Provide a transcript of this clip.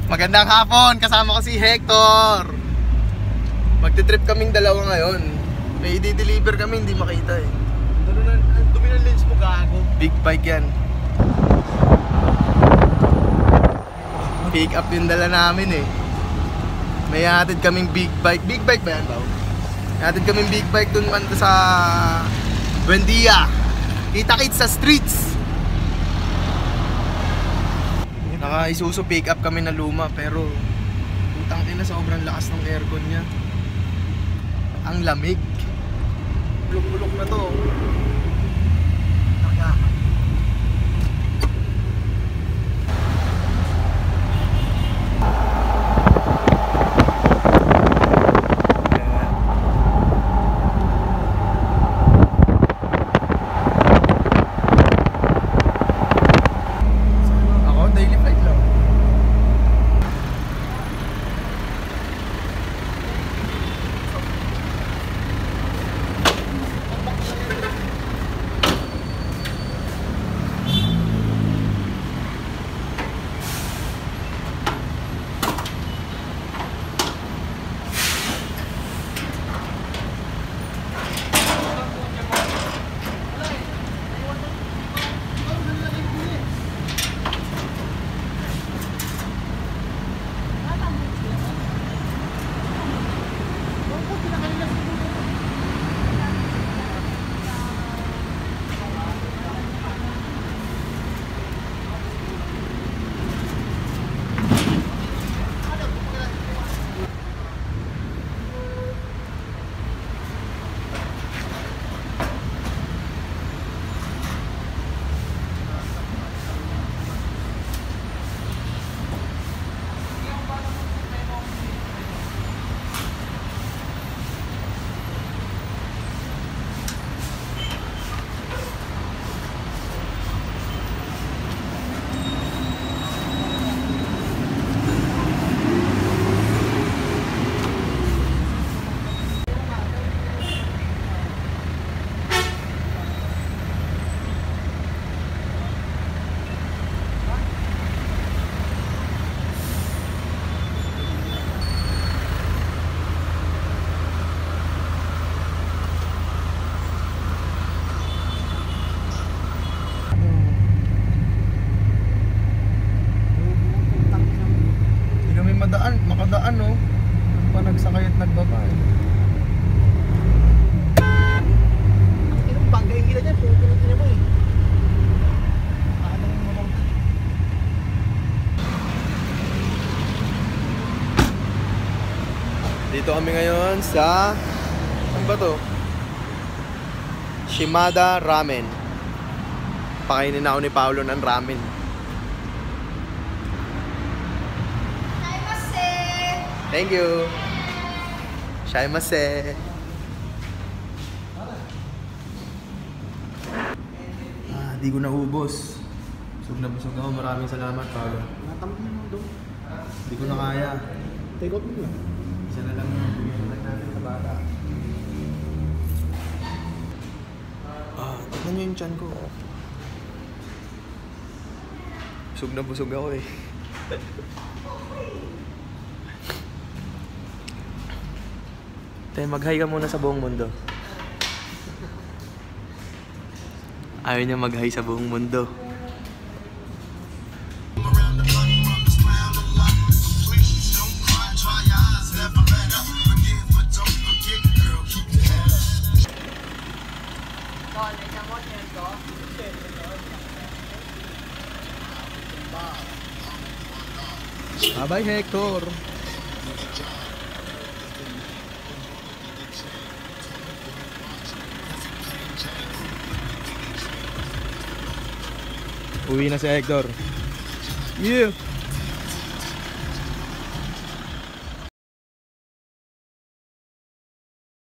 Magandang hapon, kasama ko si Hector. Magte-trip kaming dalawa ngayon. May i-deliver kami, hindi makita eh. Dumi ng lens mo, gago. Big bike yan. Pick up yung dala namin eh. May hatid kaming big bike. Big bike ba yan, Bao? May hatid kaming big bike dun man sa Buendia. Kita-kits sa streets. Naka-Isuzu pick up kami na luma, pero putang ina, sobrang lakas ng aircon niya. Ang lamig. Bulok-bulok na to. Makadaan no, pa nagsakay at nagbaba eh. Anong bangga yung gila dyan? Pupunod niya mo eh. Dito kami ngayon sa, ano ba to? Shimada Ramen. Pakainin ako ni Paolo ng ramen. Thank you. Shaimase. Di ko naubos. Busog na busog ako. Maraming salamat, Paolo. Natamad mo doon. Di ko na kaya. Take out mo lang. Isa na lang yung bigyan natin sa bata. Tignan nyo yung tiyan ko. Busog na busog ako eh. Mag-hi ka muna sa buong mundo. Ayaw niya mag-hi sa buong mundo. Bye-bye, Hector. Uwi na si Hector. Yeah.